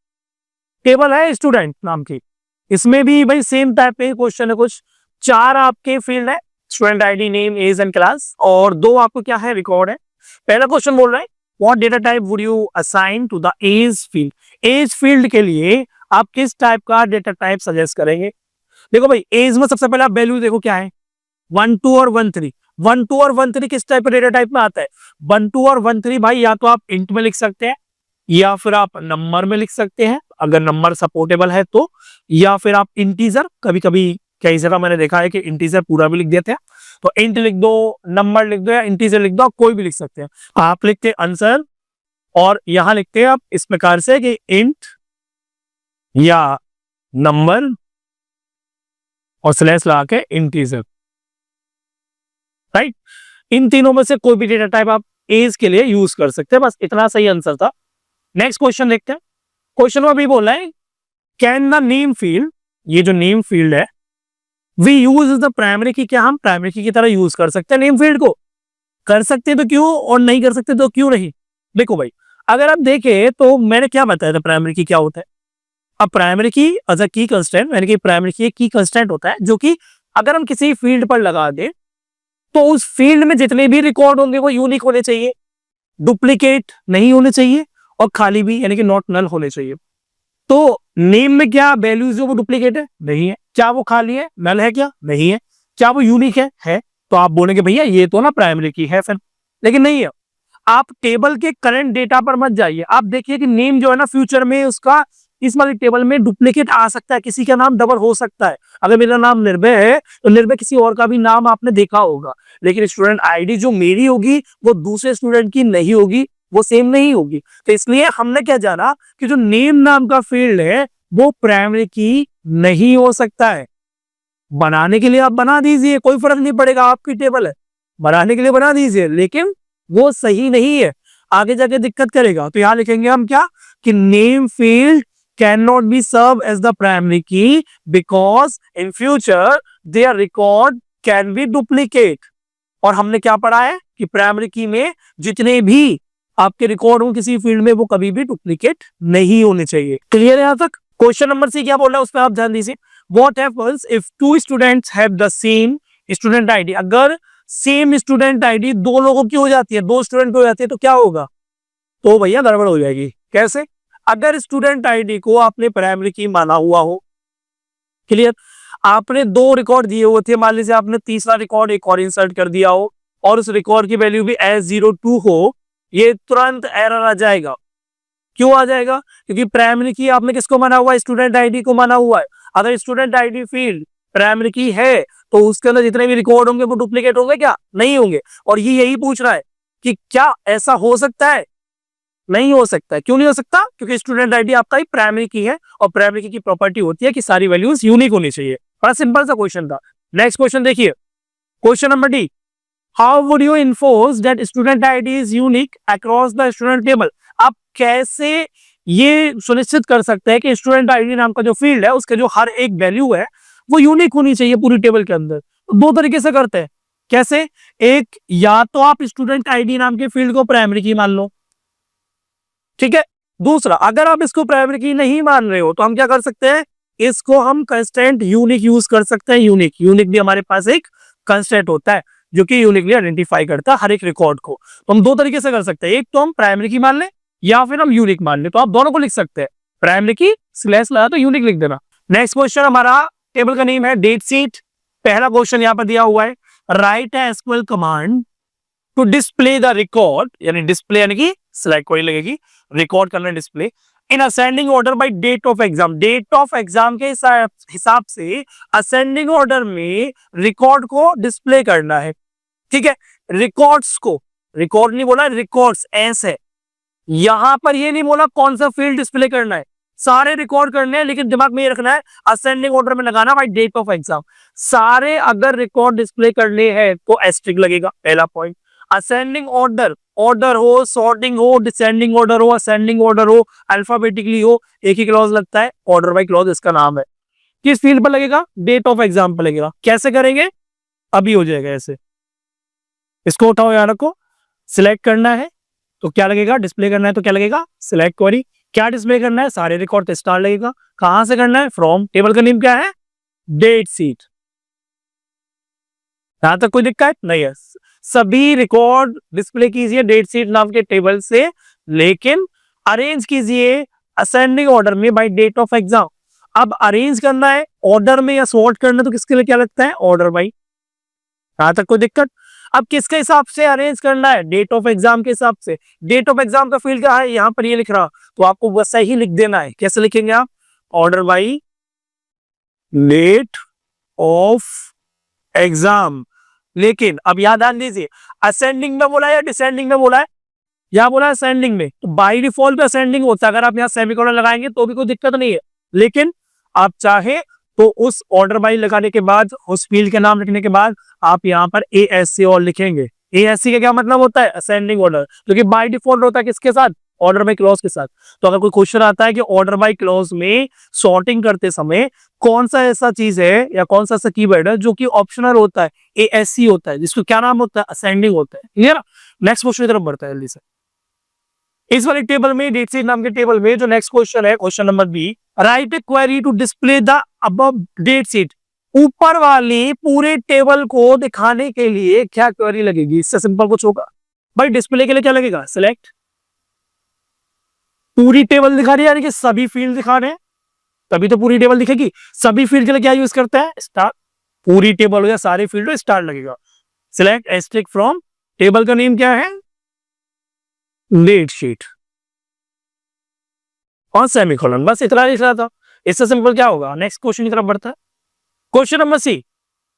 टेबल है स्टूडेंट नाम की, इसमें भी भाई सेम टाइप के क्वेश्चन है। कुछ चार आपके फील्ड है, student ID, name, age and class, और दो आपको क्या है, रिकॉर्ड है। पहला क्वेश्चन बोल रहा है what data type would you assign to the age field. Age field के लिए आप किस टाइप का डेटा टाइप सजेस्ट करेंगे। देखो भाई एज में सबसे पहले आप वैल्यू देखो क्या है, 1 2 और 1 3। 1 2 और 1 3 किस टाइप का डेटा टाइप में आता है, 1 2 और 1 3 भाई या तो आप इंट में लिख सकते हैं, या फिर आप नंबर में लिख सकते हैं अगर नंबर सपोर्टेबल है तो, या फिर आप इंटीजर, कभी कभी कई जगह मैंने देखा है कि इंटीजर पूरा भी लिख देते हैं, तो इंट लिख दो, नंबर लिख दो, या इंटीजर लिख दो, आप कोई भी लिख सकते हैं। आप लिखते हैं आंसर, और यहां लिखते हैं आप इस प्रकार से कि इंट या नंबर और स्लैश लगा के इंटीजर, राइट। इन तीनों में से कोई भी डेटा टाइप आप एज के लिए यूज कर सकते हैं, बस इतना सही आंसर था। नेक्स्ट क्वेश्चन देखते हैं। क्वेश्चन में भी बोला है कैन द नेम फील्ड, ये जो नेम फील्ड है, वी यूज द प्राइमरी की, क्या हम प्राइमरी की तरह यूज कर सकते हैं नेम फील्ड को, कर सकते हैं तो क्यों, और नहीं कर सकते तो क्यों नहीं। देखो भाई अगर आप देखें तो मैंने क्या बताया था प्राइमरी की क्या होता है। अब प्राइमरी की एज अ की कंस्टेंट, यानी कि प्राइमरी की एक की कंस्टेंट होता है जो कि अगर हम किसी फील्ड पर लगा दें तो उस फील्ड में जितने भी रिकॉर्ड होंगे वो यूनिक होने चाहिए, डुप्लीकेट नहीं होने चाहिए, और खाली भी यानी कि नॉट नल होने चाहिए। तो नेम में क्या वैल्यूज जो वो डुप्लीकेट है, नहीं है। क्या वो खाली है, नल है, क्या नहीं है। क्या वो यूनिक है, तो आप बोलेंगे भैया ये तो ना प्राइमरी की है फिर, लेकिन नहीं है। आप टेबल के करंट डेटा पर मत जाइए, आप देखिए कि नेम जो है ना फ्यूचर में उसका इस वाली टेबल में डुप्लीकेट आ सकता है, किसी का नाम डबल हो सकता है। अगर मेरा नाम निर्भय है तो निर्भय किसी और का भी नाम आपने देखा होगा, लेकिन स्टूडेंट आईडी जो मेरी होगी वो दूसरे स्टूडेंट की नहीं होगी, वो सेम नहीं होगी। तो इसलिए हमने क्या जाना कि जो नेम नाम का फील्ड है वो प्राइमरी की नहीं हो सकता है। बनाने के लिए आप बना दीजिए, कोई फर्क नहीं पड़ेगा, आपकी टेबल है, बनाने के लिए बना दीजिए, लेकिन वो सही नहीं है, आगे जाके दिक्कत करेगा। तो यहां लिखेंगे हम क्या कि name field can not be serve as the primary key because in future their record can be duplicate. और हमने क्या पढ़ा है कि प्राइमरी की में जितने भी आपके रिकॉर्ड हो किसी फील्ड में वो कभी भी डुप्लीकेट नहीं होने चाहिए। क्लियर है यहां तक? क्वेश्चन नंबर सी क्या बोल रहा है उस पर आप ध्यान दीजिए। What happens if two students have the same student ID? अगर सेम स्टूडेंट आईडी दो लोगों की हो जाती है, दो स्टूडेंट की हो जाती है तो क्या होगा? तो भैया गड़बड़ हो जाएगी। कैसे? अगर स्टूडेंट आईडी को आपने प्राइमरी की माना हुआ हो, क्लियर, आपने दो रिकॉर्ड दिए हुए थे, मान लीजिए आपने तीसरा रिकॉर्ड एक और इंसर्ट कर दिया हो और उस रिकॉर्ड की वैल्यू भी S02 हो, ये तुरंत एरर आ जाएगा। क्यों आ जाएगा? क्योंकि प्राइमरी की आपने किसको माना हुआ है? स्टूडेंट आईडी को माना हुआ है। अगर स्टूडेंट आईडी फील्ड प्राइमरी की है तो उसके अंदर जितने भी रिकॉर्ड होंगे वो डुप्लीकेट होंगे क्या? नहीं होंगे। और ये यही पूछ रहा है कि क्या ऐसा हो सकता है? नहीं हो सकता है। क्यों नहीं हो सकता? क्योंकि स्टूडेंट आईडी आपका ही प्राइमरी की है और प्राइमरी की प्रॉपर्टी होती है कि सारी वैल्यूज यूनिक होनी चाहिए। बड़ा सिंपल सा क्वेश्चन था। नेक्स्ट क्वेश्चन देखिए, question number D, how would you enforce that student ID is unique across the student table? आप कैसे ये सुनिश्चित कर सकते हैं कि स्टूडेंट आईडी नाम का जो फील्ड है उसके जो हर एक वैल्यू है वो यूनिक होनी चाहिए पूरी टेबल के अंदर? तो दो तरीके से करते हैं। कैसे? एक, या तो आप स्टूडेंट आईडी नाम के फील्ड को प्राइमरी की मान लो, ठीक है। दूसरा, अगर आप इसको प्राइमरी की नहीं मान रहे हो तो हम क्या कर सकते हैं, इसको हम कंस्टेंट यूनिक यूज कर सकते हैं। यूनिक भी हमारे पास एक कंस्टेंट होता है जो कि यूनिकली आइडेंटिफाई करता है हर एक रिकॉर्ड को। तो हम दो तरीके से कर सकते हैं, एक तो हम प्राइमरी की मान लें या फिर हम यूनिक मान लें। तो आप दोनों को लिख सकते हैं, प्राइमरी की स्लैश लगा तो यूनिक लिख देना। नेक्स्ट क्वेश्चन हमारा टेबल का नेम है डेट शीट। पहला क्वेश्चन यहाँ पर दिया हुआ है, write a SQL command to display the record, यानी डिस्प्ले यानी कि सिलेक्ट कोई लगेगी, रिकॉर्ड करना display in ascending order by date of exam. Date of exam के हिसाब से असेंडिंग ऑर्डर में रिकॉर्ड को डिस्प्ले करना है, ठीक है। रिकॉर्ड्स को, रिकॉर्ड नहीं बोला, रिकॉर्ड्स एस है, यहां पर ये नहीं बोला कौन सा फील्ड डिस्प्ले करना है, सारे रिकॉर्ड करने हैं, लेकिन दिमाग में ये रखना है असेंडिंग ऑर्डर में लगाना बाय डेट ऑफ एग्जाम। सारे अगर रिकॉर्ड डिस्प्ले करने हैं तो एस्ट्रिक लगेगा, पहला पॉइंट। असेंडिंग ऑर्डर, ऑर्डर हो, सॉर्टिंग हो, डिसेंडिंग ऑर्डर हो, असेंडिंग ऑर्डर हो, अल्फाबेटिकली हो, एक ही क्लॉज लगता है, ऑर्डर बाय क्लॉज इसका नाम है। किस फील्ड पर लगेगा? डेट ऑफ एग्जाम पर लगेगा। कैसे करेंगे? अभी हो जाएगा ऐसे, इसको उठाओ, यार रखो, सिलेक्ट करना है तो क्या लगेगा? डिस्प्ले करना है तो क्या लगेगा? Select query. क्या डिस्प्ले करना है? सारे रिकॉर्ड पे स्टार लगेगा। कहां से करना है? फ्रॉम। टेबल का नेम क्या है? Date sheet. यहां तक कोई दिक्कत नहीं है? सभी रिकॉर्ड डिस्प्ले कीजिए डेट शीट नाम के टेबल से, लेकिन अरेंज कीजिए असेंडिंग ऑर्डर में बाय डेट ऑफ एग्जाम। अब अरेंज करना है ऑर्डर में या सॉर्ट करना, तो किसके लिए क्या लगता है? Order by. यहां तक कोई दिक्कत? अब किसके हिसाब से अरेंज करना है? डेट ऑफ एग्जाम के हिसाब से। डेट ऑफ एग्जाम का फील्ड क्या है? यहां पर ये लिख रहा, तो आपको बस सही लिख देना है। कैसे लिखेंगे आप? Order by date of exam. लेकिन अब याद ध्यान दीजिए, असेंडिंग में बोला या डिसेंडिंग में बोला है? यहां बोला असेंडिंग में, तो बाय डिफॉल्ट असेंडिंग होता है। अगर आप यहां सेमीकोलन लगाएंगे तो भी कोई दिक्कत नहीं है, लेकिन आप चाहे तो उस ऑर्डर बाय लगाने के बाद, उस फील्ड के नाम लिखने के बाद आप यहाँ पर ASC और लिखेंगे। ASC का क्या मतलब होता है? असेंडिंग ऑर्डर, क्योंकि बाय डिफॉल्ट होता है किसके साथ? ऑर्डर बाय क्लॉज के साथ। तो अगर कोई क्वेश्चन आता है कि ऑर्डर बाय क्लॉज में सॉर्टिंग करते समय कौन सा ऐसा चीज है या कौन सा ऐसा कीवर्ड है जो कि ऑप्शनल होता है, ASC होता है, जिसको क्या नाम होता है? असेंडिंग होता है। क्लियर? नेक्स्ट क्वेश्चन की तरफ बढ़ता है जल्दी से। इस वाले टेबल में, डेट शीट नाम के टेबल में जो नेक्स्ट क्वेश्चन है, question number B, write a query to display the above date sheet. ऊपर वाली पूरे टेबल को दिखाने के लिए क्या क्वेरी लगेगी? इससे सिंपल कुछ होगा भाई, डिस्प्ले के लिए क्या लगेगा? सिलेक्ट। पूरी टेबल दिखा रही है यानी कि सभी फील्ड दिखा रहे हैं, तभी तो पूरी टेबल दिखेगी। सभी फील्ड के लिए क्या यूज करते हैं? स्टार। पूरी टेबल हो या सारे फील्ड हो, स्टार लगेगा। Select asterisk from. टेबल का नेम क्या है? डेट शीट और सेमीकोलन, बस इतना लिख रहा था। इससे सिंपल क्या होगा, नेक्स्ट क्वेश्चन की तरफ बढ़ता है। Question number C,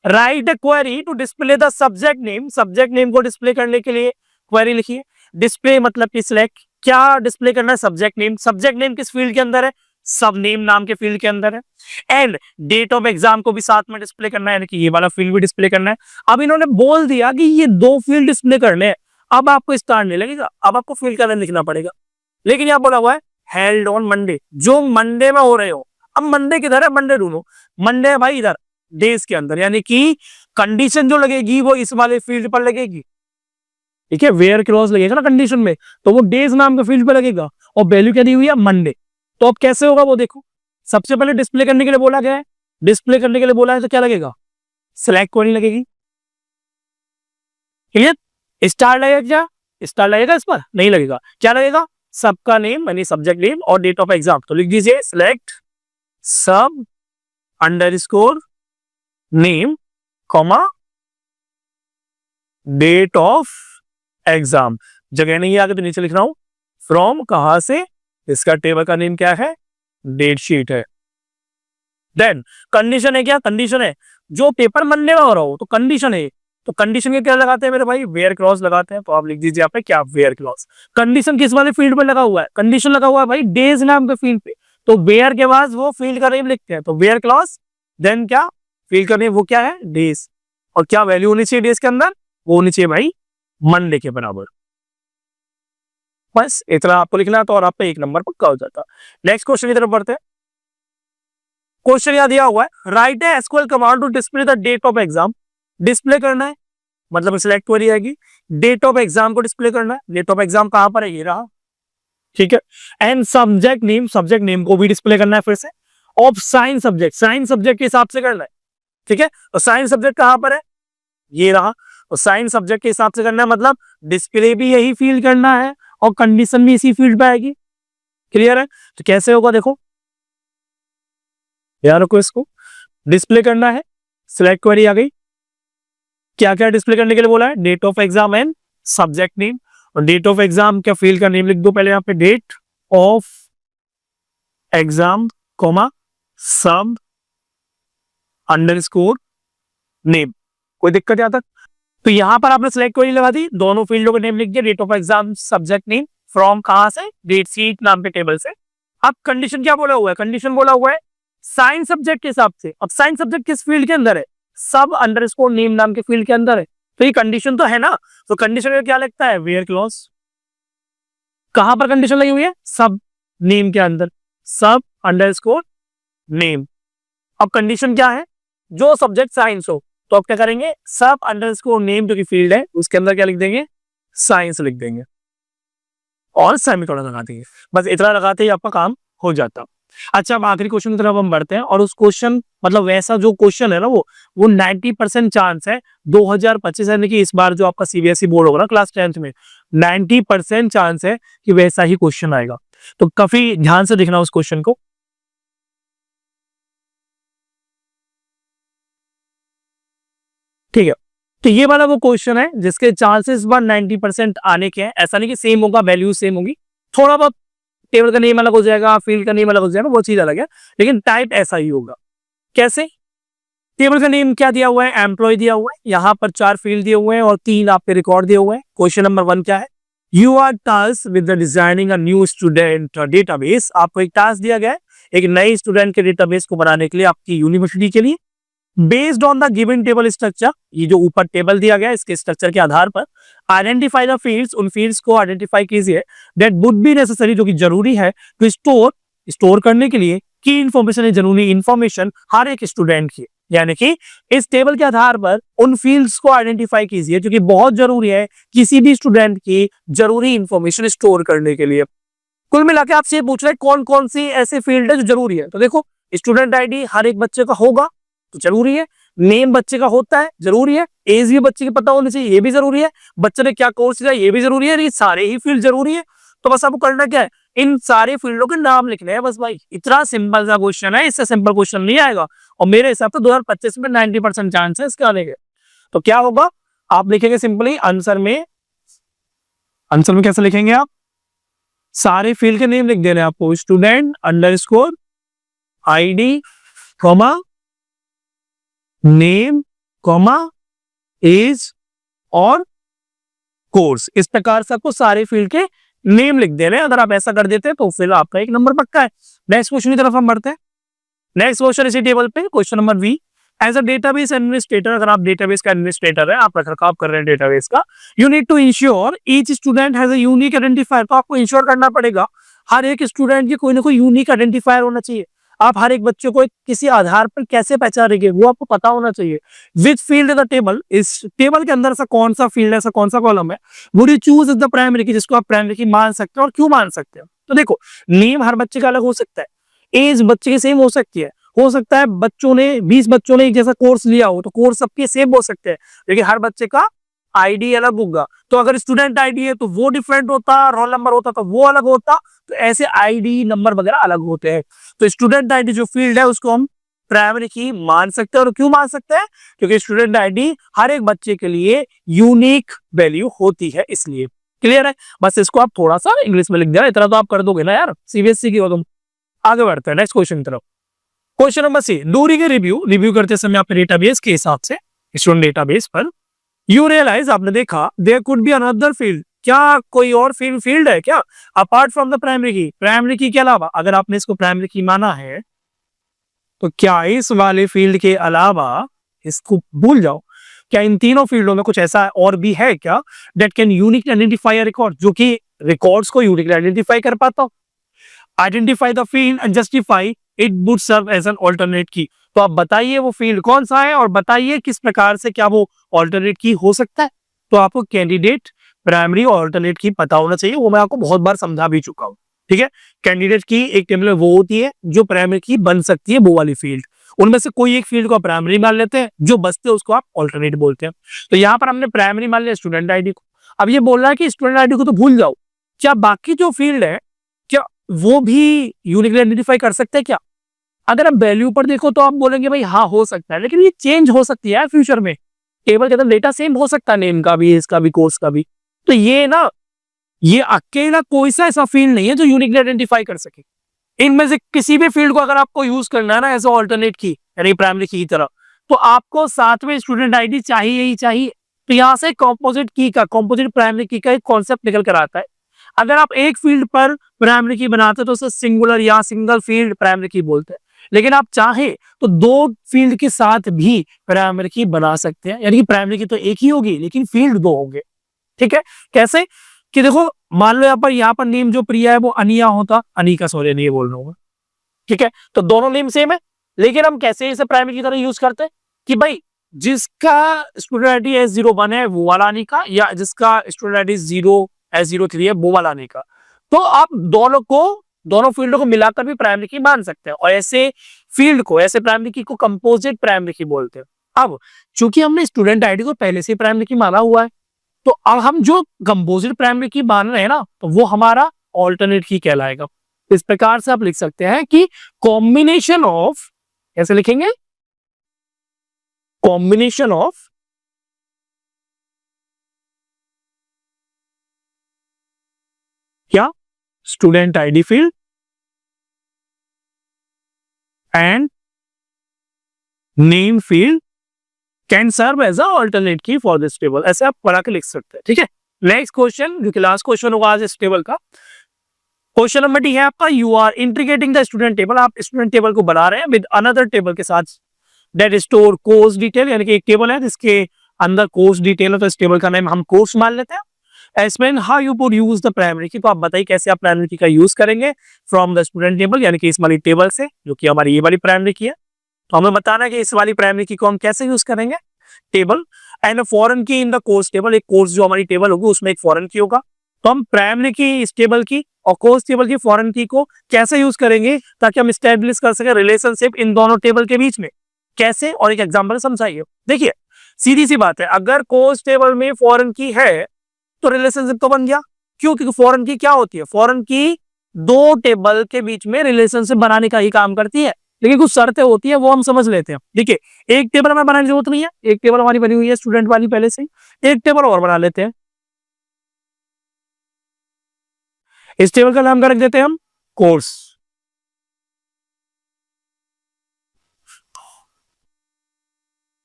write a query to display the subject name. Subject name को डिस्प्ले करने के लिए क्वेरी लिखिए। डिस्प्ले मतलब कि सिलेक्ट, क्या डिस्प्ले करना है, सब्जेक्ट नेम। सब्जेक्ट नेम किस फील्ड के अंदर है, सब नेम नाम के फील्ड के अंदर है। एंड डेट ऑफ एग्जाम को भी साथ में डिस्प्ले करना है, यानी कि ये वाला फील्ड भी डिस्प्ले करना है। अब इन्होंने बोल दिया कि ये दो फील्ड डिस्प्ले करने हैं। अब आपको स्टार नहीं लगेगा, अब आपको फील्ड का नाम लिखना पड़ेगा। लेकिन यहाँ बोला हुआ है हेल्ड ऑन मंडे, जो मंडे में हो रहे हो। अब मंडे किधर है, मंडे ढूंढो। मंडे है भाई इधर डेज के अंदर, यानी कि कंडीशन जो लगेगी वो इस वाले फील्ड पर लगेगी। ठीक है, वेयर क्लॉज लगेगा ना कंडीशन में, तो वो डेज नाम के फील्ड पर लगेगा और वैल्यू क्या दी हुई है, मंडे। तो अब कैसे होगा वो देखो। सबसे पहले डिस्प्ले करने के लिए बोला गया है, डिस्प्ले करने के लिए बोला है तो क्या लगेगा, सिलेक्ट क्वेरी लगेगी। क्लियर, स्टार लगेगा क्या, स्टार लगेगा इस पर, नहीं लगेगा। क्या लगेगा, सबका नेम यानी सब्जेक्ट नेम और डेट ऑफ एग्जाम। तो लिख दीजिए select sub underscore name comma date of exam. जगह नहीं आगे तो नीचे लिख रहा हूं फ्रॉम, कहां से, इसका टेबल का नेम क्या है, डेट शीट है। देन कंडीशन है क्या, कंडीशन है जो पेपर मंडे में हो रहा हो तो कंडीशन है। तो कंडीशन के क्या लगाते हैं मेरे भाई, वेयर क्लॉज लगाते हैं। तो आप लिख दीजिए यहाँ पे क्या, वेयर क्लॉज। कंडीशन किस वाले फील्ड पे लगा हुआ है, कंडीशन लगा हुआ है भाई डेज नाम के फील्ड पे। तो वेयर के बाद वो फील्ड का नेम लिखते हैं, तो वेयर क्लॉज, देन क्या फील्ड का नेम, वो क्या है, डेज। और क्या वैल्यू होनी चाहिए डेज के अंदर, वो होनी चाहिए भाई मंडे के बराबर। बस इतना आपको लिखना है तो और आपका एक नंबर पक्का हो जाता। नेक्स्ट क्वेश्चन की तरफ बढ़ते हैं। क्वेश्चन यहां दिया हुआ है, राइट है SQL command to display the date of exam. Display करना है मतलब सिलेक्ट क्वेरी आएगी, डेट ऑफ एग्जाम को डिस्प्ले करना है। डेट ऑफ एग्जाम कहां पर है, ये रहा। ठीक है, and subject name, subject name को भी डिस्प्ले करना है फिर से। Of sign subject, sign subject के हिसाब से करना है। ठीक है, तो साइन सब्जेक्ट कहां पर है, ये रहा। तो साइन सब्जेक्ट के हिसाब से करना है, मतलब डिस्प्ले भी यही फील्ड करना है और कंडीशन भी इसी फील्ड पे आएगी। क्लियर है, तो कैसे होगा देखो, यार को इसको डिस्प्ले करना है, सिलेक्ट क्वेरी आ गई। क्या क्या डिस्प्ले करने के लिए बोला है, date of exam and subject name. और डेट ऑफ एग्जाम क्या फील्ड का नेम लिख दो पहले यहाँ पे, date of exam comma sub underscore name. कोई दिक्कत यहाँ तक, तो यहां पर आपने सिलेक्ट क्वेरी लगा दी, दोनों फील्डों का नेम लिख दिया, date of exam subject name, from कहां से, डेट शीट नाम के टेबल से। अब कंडीशन क्या बोला हुआ है, कंडीशन बोला हुआ है साइन सब्जेक्ट के हिसाब से। अब साइन सब्जेक्ट किस फील्ड के अंदर है, सब अंडरस्कोर नेम नाम के फील्ड के अंदर है। तो ये कंडीशन तो है ना, तो कंडीशन में क्या लगता है, वेयर क्लॉज। कहां पर कंडीशन लगी हुई है, सब नेम के अंदर, सब अंडरस्कोर नेम। अब कंडीशन क्या है, जो सब्जेक्ट साइंस हो, तो अब क्या करेंगे, सब अंडरस्कोर नेम जो कि फील्ड है उसके अंदर क्या लिख देंगे, साइंस लिख देंगे और सेमीकोलन लगा देंगे। बस इतना लगाते ही आपका काम हो जाता। अच्छा, अब आखिरी क्वेश्चन की तरफ हम बढ़ते हैं। और उस क्वेश्चन मतलब वैसा जो क्वेश्चन है ना वो 90% चांस है 2025 यानी कि इस बार जो आपका सीबीएसई बोर्ड होगा ना क्लास 10th में, 90% चांस है कि वैसा ही क्वेश्चन आएगा। तो काफी ध्यान से देखना उस क्वेश्चन को। ठीक है, तो ये वाला वो क्वेश्चन है जिसके चांसेस बार 90% आने के हैं। ऐसा नहीं कि सेम होगा, वैल्यू सेम होगी, थोड़ा बहुत टेबल का नेम अलग हो जाएगा, फील्ड का नेम अलग हो जाएगा, वो चीज अलग है, लेकिन टाइप ऐसा ही होगा। कैसे, टेबल का नेम क्या दिया हुआ है, एम्प्लॉय दिया हुआ है, यहाँ पर 4 फील्ड दिए हुए हैं और 3 आपके रिकॉर्ड दिए हुए हैं। क्वेश्चन नंबर 1 क्या है, you are task with the designing a new student database. आपको एक टास्क दिया गया है एक नए स्टूडेंट के डेटाबेस को बनाने के लिए आपकी यूनिवर्सिटी के लिए, based on the given table structure. ये जो ऊपर टेबल दिया गया है इसके स्ट्रक्चर के आधार पर आइडेंटिफाई द फील्ड्स, उन फील्ड्स को आइडेंटिफाई कीजिए दैट वुड बी नेसेसरी, जो कि जरूरी है टू स्टोर करने के लिए की इंफॉर्मेशन है, जरूरी इंफॉर्मेशन हर एक स्टूडेंट की। यानी कि इस टेबल के आधार पर उन फील्ड्स को आइडेंटिफाई कीजिए जो कि बहुत जरूरी है किसी भी स्टूडेंट की जरूरी इंफॉर्मेशन स्टोर करने के लिए। कुल मिला के आपसे ये पूछ रहे हैं कौन कौन सी ऐसे फील्ड है जो जरूरी है। तो देखो, स्टूडेंट आईडी हर एक बच्चे का होगा तो जरूरी है, नेम बच्चे का होता है जरूरी है, एज भी बच्चे की पता होनी चाहिए ये भी जरूरी है, बच्चे ने क्या कोर्स किया ये भी जरूरी है, ये सारे ही फील्ड जरूरी है। तो बस आपको करना क्या है, इन सारे फील्डों के नाम लिखने हैं बस भाई। इतना सिंपल सा क्वेश्चन है, इससे सिंपल क्वेश्चन नहीं आएगा और मेरे हिसाब से 2025 में 90% चांस है इसके आने के। तो क्या होगा, आप लिखेंगे सिंपली आंसर में कैसे लिखेंगे आप, सारे फील्ड के नेम लिख देने हैं आपको, student underscore ID comma name comma age और कोर्स। इस प्रकार से आपको सारे फील्ड के नेम लिख देने हैं। अगर आप ऐसा कर देते हैं तो फिर आपका 1 नंबर पक्का है। नेक्स्ट क्वेश्चन की तरफ हम बढ़ते हैं। नेक्स्ट क्वेश्चन इसी टेबल पे, question number B. As a database administrator, अगर आप डेटाबेस का एडमिनिस्ट्रेटर है, आप रखरखाव कर रहे हैं डेटाबेस का, you need to ensure each student has a unique identifier. तो आपको इंश्योर करना पड़ेगा हर एक स्टूडेंट के कोई ना कोई यूनिक आइडेंटिफायर होना चाहिए। आप हर एक बच्चे को किसी आधार पर कैसे पहचानेंगे वो आपको पता होना चाहिए। Which field in the table, इस टेबल के अंदर ऐसा कौन सा फील्ड है, ऐसा कौन सा कॉलम है, would you choose is the primary की, जिसको आप प्राइमरी की मान सकते हैं और क्यों मान सकते हैं। तो देखो, नेम हर बच्चे का अलग हो सकता है, एज बच्चे की सेम हो सकता है बच्चों ने 20 बच्चों ने एक जैसा कोर्स लिया हो तो कोर्स सबके सेम हो सकते हैं, लेकिन हर बच्चे का आईडी अलग होगा। तो अगर स्टूडेंट आईडी है तो वो डिफरेंट होता, रोल नंबर होता तो वो अलग होता। तो ऐसे आईडी नंबर वगैरह अलग होते हैं। तो स्टूडेंट आईडी जो फील्ड है उसको हम प्राइमरी की मान सकते हैं। और क्यों मान सकते हैं? क्योंकि स्टूडेंट आईडी हर एक बच्चे के लिए यूनिक वैल्यू होती है, इसलिए। क्लियर है? बस इसको आप थोड़ा सा इंग्लिश में लिख देना, इतना तो आप कर दोगे ना यार, सीबीएसई की हो तुम। आगे बढ़ते हैं नेक्स्ट क्वेश्चन की तरफ। Question number C, during review करते समय आपने डेटाबेस के हिसाब से, स्टूडेंट डेटाबेस पर यू रियलाइज, आपने देखा there could be another field, क्या कोई और फील्ड है क्या अपार्ट फ्रॉम द प्राइमरी की के अलावा। अगर आपने इसको प्राइमरी की माना है तो क्या इस वाले फील्ड के अलावा, इसको भूल जाओ, क्या इन तीनों फील्डों में कुछ ऐसा और भी है क्या that can unique identify a record, जो कि रिकॉर्ड्स को यूनिकली आइडेंटिफाई कर पाता हो। Identify the field and justify it would serve as an alternate key. तो आप बताइए वो फील्ड कौन सा है और बताइए किस प्रकार से क्या वो ऑल्टरनेट की हो सकता है। तो आपको कैंडिडेट, प्राइमरी और ऑल्टरनेट की पता होना चाहिए, वो मैं आपको बहुत बार समझा भी चुका हूं। ठीक है, कैंडिडेट की एक टेबल में वो होती है जो प्राइमरी की बन सकती है, वो वाली फील्ड। उनमें से कोई एक फील्ड को आप प्राइमरी मान लेते हैं, जो बचते हैं उसको आप ऑल्टरनेट बोलते हैं। तो यहाँ पर हमने प्राइमरी मान लिया स्टूडेंट आईडी को। अब ये बोल रहा है कि स्टूडेंट आईडी को तो भूल जाओ, क्या बाकी जो फील्ड है क्या वो भी यूनिकली आइडेंटिफाई कर सकते हैं क्या। अगर आप वैल्यू पर देखो तो आप बोलेंगे भाई हाँ हो सकता है, लेकिन ये चेंज हो सकती है फ्यूचर में। टेबल के अंदर डेटा सेम हो सकता है, नेम का भी, इसका भी, कोर्स का भी। तो ये ना, ये अकेला कोई सा ऐसा फील्ड नहीं है जो यूनिकली आइडेंटिफाई कर सके। इनमें से किसी भी फील्ड को अगर आपको यूज करना है ना एज ऑल्टरनेट की, यानी प्राइमरी की तरह, तो आपको साथ में स्टूडेंट आईडी चाहिए ही चाहिए। तो यहाँ से कंपोजिट प्राइमरी की का एक कॉन्सेप्ट निकल कर आता है। अगर आप एक फील्ड पर प्राइमरी की बनाते तो उसे सिंगुलर या सिंगल फील्ड प्राइमरी की बोलते हैं, लेकिन आप चाहे तो दो फील्ड के साथ भी प्राइमरी की बना सकते हैं, यानी कि प्राइमरी की तो एक ही होगी लेकिन फील्ड दो होंगे। ठीक है, कैसे कि देखो, मान लो यहाँ पर नेम जो प्रिया है वो अनिया होता, अनिका, सॉरी नहीं बोल रहा हूँ। ठीक है, तो दोनों नेम सेम है, लेकिन हम कैसे इसे प्राइमरी की तरह यूज करते हैं कि भाई जिसका स्टूडेंट आईडी S01 है वो वाला अनिका, या जिसका स्टूडेंट आईडी S03 है वो वाला अनिका। तो आप दोनों फील्डों को मिलाकर भी प्राइमरी की मान सकते हैं, और ऐसे फील्ड को, ऐसे प्राइमरी की को कंपोजिट प्राइमरी की बोलते हैं। अब चूंकि हमने स्टूडेंट आईडी को पहले से प्राइमरी की माना हुआ है, तो अब हम जो कंपोजिट प्राइमरी की मान रहे हैं ना, तो वो हमारा ऑल्टरनेट की कहलाएगा। इस प्रकार से आप लिख सकते हैं कि कॉम्बिनेशन ऑफ, कैसे लिखेंगे, कॉम्बिनेशन ऑफ क्या, student ID field and name field can serve as a alternate key for this table. ऐसे आप पढ़ा के लिख सकते हैं। ठीक है, नेक्स्ट क्वेश्चन, जो कि लास्ट क्वेश्चन होगा आज इस टेबल का, क्वेश्चन नंबर डी है आपका, you are integrating the student table. आप स्टूडेंट टेबल को बना रहे हैं विद अनदर टेबल के साथ दैट स्टोर कोर्स डिटेल, यानी कि एक टेबल है जिसके अंदर कोर्स डिटेल है, तो इस टेबल का नाम हम कोर्स मान लेते हैं। Explain how you would use the primary की, तो आप बताइए कैसे आप प्राइमरी की का यूज करेंगे फ्रॉम द स्टूडेंट टेबल, यानी कि इस वाली टेबल से, जो कि हमारी ये वाली प्राइमरी की है। तो हमें बताना है कि इस वाली प्राइमरी की को हम कैसे यूज करेंगे, टेबल एंड फॉरेन की इन द कोर्स टेबल। एक कोर्स जो हमारी टेबल होगी उसमें एक फॉरेन की होगा, तो हम प्राइमरी की इस टेबल की और कोर्स टेबल की फॉरेन की को कैसे यूज करेंगे ताकि हम स्टैब्लिश कर सके रिलेशनशिप इन दोनों टेबल के बीच में। कैसे, और एक एग्जांपल समझाइए। देखिए सीधी सी बात है, अगर कोर्स टेबल में फॉरेन की है तो रिलेशनशिप तो बन गया। क्यों? क्योंकि फॉरेन की क्या होती है, फॉरेन की दो टेबल के बीच में रिलेशनशिप बनाने का ही काम करती है, लेकिन कुछ शर्तें होती है वो हम समझ लेते हैं। देखिए, एक टेबल हमें बनाने की जरूरत नहीं है, एक टेबल हमारी बनी हुई है स्टूडेंट वाली पहले से ही, एक टेबल और बना लेते हैं। इस टेबल का नाम क्या रख देते हैं हम? कोर्स।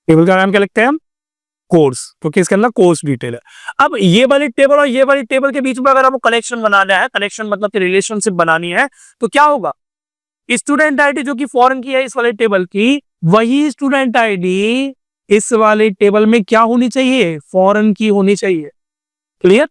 टेबल का नाम क्या लिखते हैं हम? कोर्स, क्योंकि इसके अंदर कोर्स डिटेल है। अब ये वाली टेबल और ये वाली टेबल के बीच में अगर आपको कनेक्शन बनाना है, कनेक्शन मतलब कि रिलेशनशिप बनानी है, तो क्या होगा? स्टूडेंट आईडी जो कि फॉरेन की है इस वाले टेबल की, वही स्टूडेंट आईडी इस वाले टेबल में क्या होनी चाहिए? फॉरेन की होनी चाहिए। क्लियर?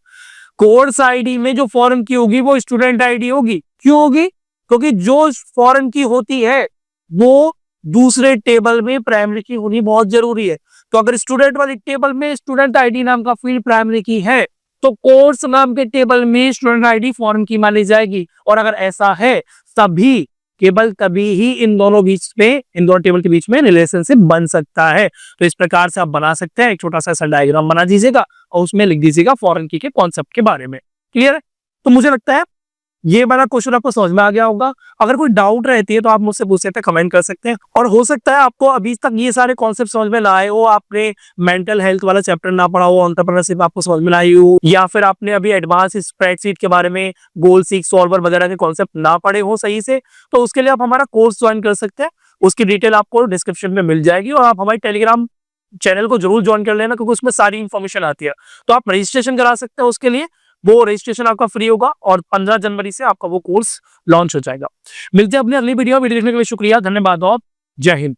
कोर्स आईडी में जो फॉरेन की होगी वो स्टूडेंट आईडी होगी। क्यों होगी? क्योंकि जो फॉरेन की होती है वो दूसरे टेबल में प्राइमरी की होनी बहुत जरूरी है। तो अगर स्टूडेंट वाली टेबल में स्टूडेंट आईडी नाम का फील्ड प्राइमरी की है, तो कोर्स नाम के टेबल में स्टूडेंट आईडी फॉरेन की मानी जाएगी। और अगर ऐसा है तभी, केवल तभी ही इन दोनों टेबल के बीच में रिलेशनशिप बन सकता है। तो इस प्रकार से आप बना सकते हैं। एक छोटा सा ऐसा डायग्राम बना दीजिएगा और उसमें लिख दीजिएगा फॉरेन की के कॉन्सेप्ट के बारे में। क्लियर है? तो मुझे लगता है ये वाला क्वेश्चन आपको समझ में आ गया होगा। अगर कोई डाउट रहती है तो आप मुझसे पूछ सकते हैं, कमेंट कर सकते हैं। और हो सकता है आपको अभी तक ये सारे कॉन्सेप्ट समझ में ना आए हो, आपने मेंटल हेल्थ वाला चैप्टर ना पढ़ा हो, एंटरप्रेन्योरशिप आपको समझ में ना आई हो, या फिर आपने अभी एडवांस स्प्रेडशीट के बारे में, गोल सीक सॉल्वर वगैरह के कॉन्सेप्ट ना पढ़े हो सही से, तो उसके लिए आप हमारा कोर्स ज्वाइन कर सकते हैं। उसकी डिटेल आपको डिस्क्रिप्शन में मिल जाएगी। और आप हमारे टेलीग्राम चैनल को जरूर ज्वाइन कर लेना, क्योंकि उसमें सारी इंफॉर्मेशन आती है। तो आप रजिस्ट्रेशन करा सकते हैं उसके लिए। वो रजिस्ट्रेशन आपका फ्री होगा और 15 जनवरी से आपका वो कोर्स लॉन्च हो जाएगा। मिलते हैं अपनी अगली वीडियो देखने के लिए। शुक्रिया, धन्यवाद और जय हिंद।